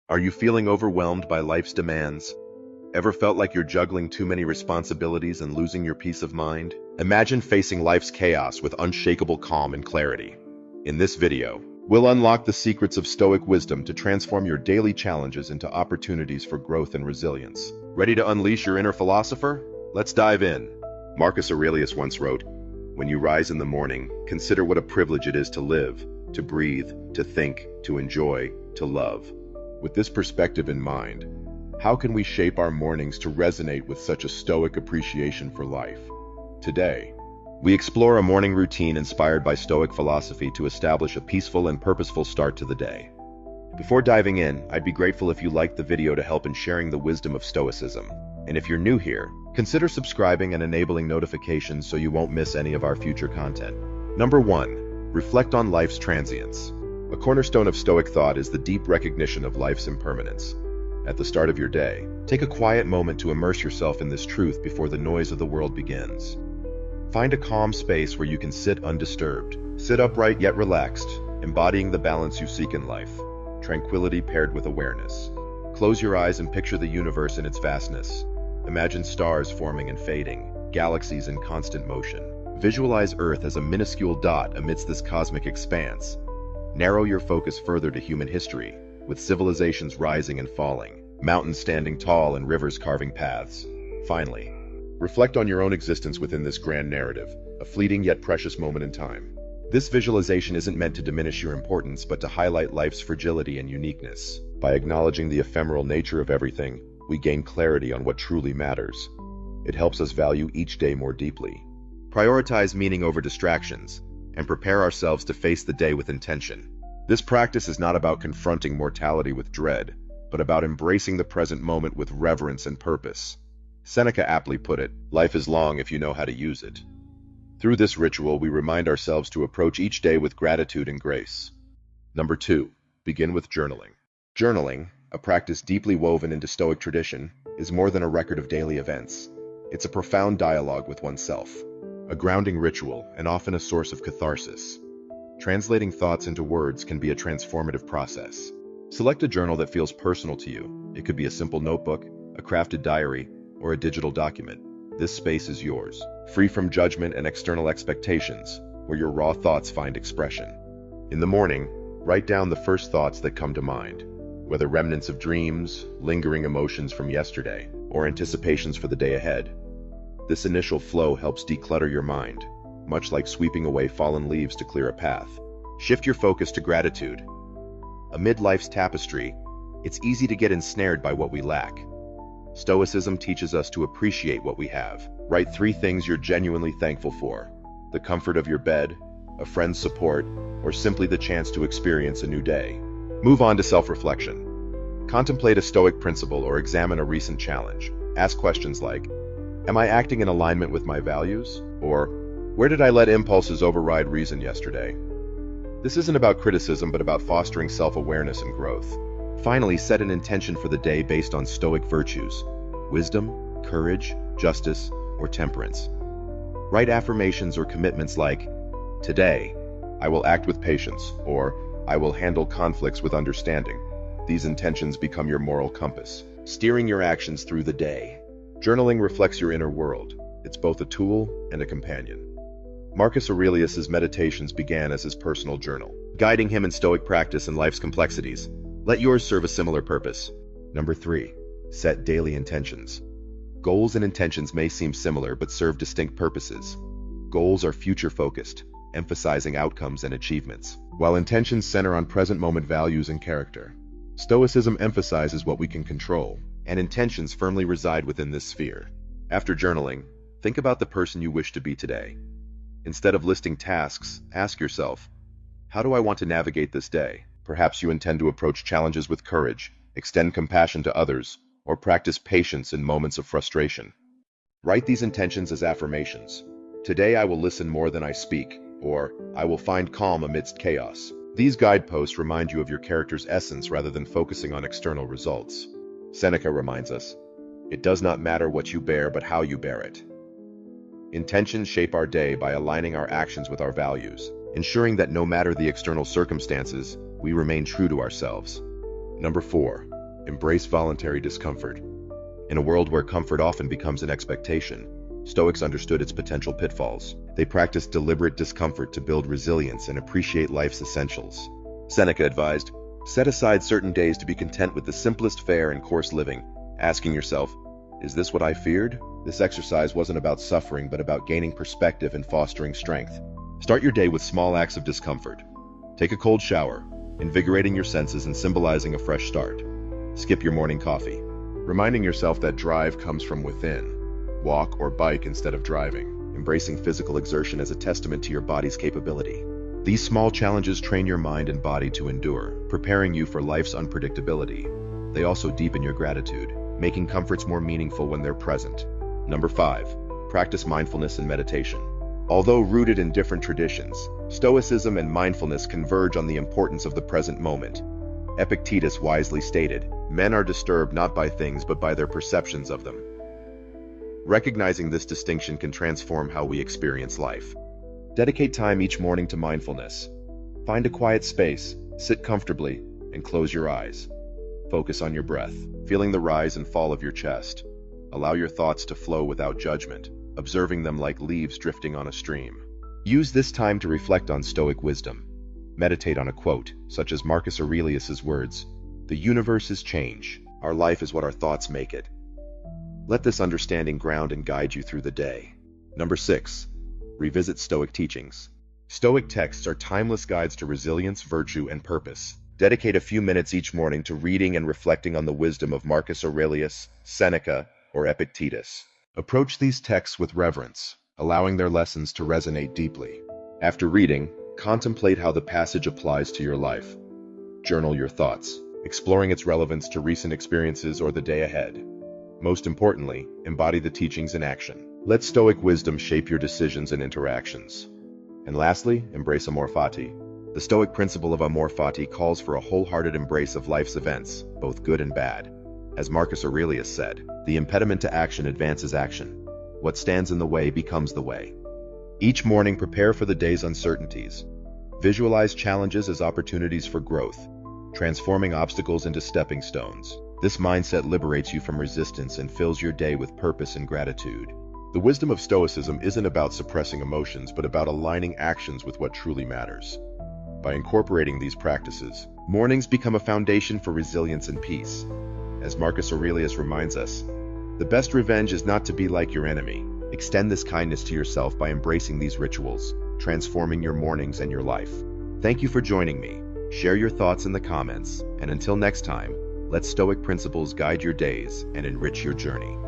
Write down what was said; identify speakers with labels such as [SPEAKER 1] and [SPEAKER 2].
[SPEAKER 1] Are you feeling overwhelmed by life's demands? Ever felt like you're juggling too many responsibilities and losing your peace of mind? Imagine facing life's chaos with unshakable calm and clarity. In this video, we'll unlock the secrets of Stoic wisdom to transform your daily challenges into opportunities for growth and resilience. Ready to unleash your inner philosopher? Let's dive in. Marcus Aurelius once wrote, "When you rise in the morning, consider what a privilege it is to live, to breathe, to think, to enjoy, to love." With this perspective in mind, how can we shape our mornings to resonate with such a Stoic appreciation for life? Today, we explore a morning routine inspired by Stoic philosophy to establish a peaceful and purposeful start to the day. Before diving in, I'd be grateful if you liked the video to help in sharing the wisdom of Stoicism. And if you're new here, consider subscribing and enabling notifications so you won't miss any of our future content. Number 1. Reflect on life's transience. A cornerstone of Stoic thought is the deep recognition of life's impermanence. At the start of your day, take a quiet moment to immerse yourself in this truth before the noise of the world begins. Find a calm space where you can sit undisturbed. Sit upright yet relaxed, embodying the balance you seek in life. Tranquility paired with awareness. Close your eyes and picture the universe in its vastness. Imagine stars forming and fading, galaxies in constant motion. Visualize Earth as a minuscule dot amidst this cosmic expanse. Narrow your focus further to human history, with civilizations rising and falling, mountains standing tall and rivers carving paths. Finally, reflect on your own existence within this grand narrative, a fleeting yet precious moment in time. This visualization isn't meant to diminish your importance, but to highlight life's fragility and uniqueness. By acknowledging the ephemeral nature of everything, we gain clarity on what truly matters. It helps us value each day more deeply. Prioritize meaning over distractions, and prepare ourselves to face the day with intention. This practice is not about confronting mortality with dread, but about embracing the present moment with reverence and purpose. Seneca aptly put it, "Life is long if you know how to use it." Through this ritual, we remind ourselves to approach each day with gratitude and grace. Number 2. Begin with journaling. Journaling, a practice deeply woven into Stoic tradition, is more than a record of daily events. It's a profound dialogue with oneself, a grounding ritual, and often a source of catharsis. Translating thoughts into words can be a transformative process. Select a journal that feels personal to you. It could be a simple notebook, a crafted diary, or a digital document. This space is yours, free from judgment and external expectations, where your raw thoughts find expression. In the morning, write down the first thoughts that come to mind, whether remnants of dreams, lingering emotions from yesterday, or anticipations for the day ahead. This initial flow helps declutter your mind, much like sweeping away fallen leaves to clear a path. Shift your focus to gratitude. Amid life's tapestry, it's easy to get ensnared by what we lack. Stoicism teaches us to appreciate what we have. Write 3 things you're genuinely thankful for: the comfort of your bed, a friend's support, or simply the chance to experience a new day. Move on to self-reflection. Contemplate a Stoic principle or examine a recent challenge. Ask questions like, "Am I acting in alignment with my values?" Or, "Where did I let impulses override reason yesterday?" This isn't about criticism, but about fostering self-awareness and growth. Finally, set an intention for the day based on Stoic virtues: wisdom, courage, justice, or temperance. Write affirmations or commitments like, "Today, I will act with patience," or "I will handle conflicts with understanding." These intentions become your moral compass, steering your actions through the day. Journaling reflects your inner world. It's both a tool and a companion. Marcus Aurelius's meditations began as his personal journal, guiding him in Stoic practice and life's complexities. Let yours serve a similar purpose. Number 3. Set daily intentions. Goals and intentions may seem similar but serve distinct purposes. Goals are future-focused, emphasizing outcomes and achievements, while intentions center on present-moment values and character. Stoicism emphasizes what we can control, and intentions firmly reside within this sphere. After journaling, think about the person you wish to be today. Instead of listing tasks, ask yourself, how do I want to navigate this day? Perhaps you intend to approach challenges with courage, extend compassion to others, or practice patience in moments of frustration. Write these intentions as affirmations. Today I will listen more than I speak, or I will find calm amidst chaos. These guideposts remind you of your character's essence rather than focusing on external results. Seneca reminds us, "It does not matter what you bear, but how you bear it." Intentions shape our day by aligning our actions with our values, ensuring that no matter the external circumstances, we remain true to ourselves. Number 4. Embrace voluntary discomfort. In a world where comfort often becomes an expectation, Stoics understood its potential pitfalls. They practiced deliberate discomfort to build resilience and appreciate life's essentials. Seneca advised, set aside certain days to be content with the simplest fare and coarse living, asking yourself, is this what I feared? This exercise wasn't about suffering, but about gaining perspective and fostering strength. Start your day with small acts of discomfort. Take a cold shower, invigorating your senses and symbolizing a fresh start. Skip your morning coffee, reminding yourself that drive comes from within. Walk or bike instead of driving, embracing physical exertion as a testament to your body's capability. These small challenges train your mind and body to endure, preparing you for life's unpredictability. They also deepen your gratitude, making comforts more meaningful when they're present. Number 5. Practice mindfulness and meditation. Although rooted in different traditions, Stoicism and mindfulness converge on the importance of the present moment. Epictetus wisely stated, men are disturbed not by things but by their perceptions of them. Recognizing this distinction can transform how we experience life. Dedicate time each morning to mindfulness. Find a quiet space, sit comfortably, and close your eyes. Focus on your breath, feeling the rise and fall of your chest. Allow your thoughts to flow without judgment, observing them like leaves drifting on a stream. Use this time to reflect on Stoic wisdom. Meditate on a quote, such as Marcus Aurelius's words, "The universe is change. Our life is what our thoughts make it." Let this understanding ground and guide you through the day. Number 6. Revisit Stoic teachings. Stoic texts are timeless guides to resilience, virtue, and purpose. Dedicate a few minutes each morning to reading and reflecting on the wisdom of Marcus Aurelius, Seneca, or Epictetus. Approach these texts with reverence, allowing their lessons to resonate deeply. After reading, contemplate how the passage applies to your life. Journal your thoughts, exploring its relevance to recent experiences or the day ahead. Most importantly, embody the teachings in action. Let Stoic wisdom shape your decisions and interactions. And lastly, embrace amor fati. The Stoic principle of amor fati calls for a wholehearted embrace of life's events, both good and bad. As Marcus Aurelius said, the impediment to action advances action. What stands in the way becomes the way. Each morning, prepare for the day's uncertainties. Visualize challenges as opportunities for growth, transforming obstacles into stepping stones. This mindset liberates you from resistance and fills your day with purpose and gratitude. The wisdom of Stoicism isn't about suppressing emotions, but about aligning actions with what truly matters. By incorporating these practices, mornings become a foundation for resilience and peace. As Marcus Aurelius reminds us, the best revenge is not to be like your enemy. Extend this kindness to yourself by embracing these rituals, transforming your mornings and your life. Thank you for joining me. Share your thoughts in the comments, and until next time, let Stoic principles guide your days and enrich your journey.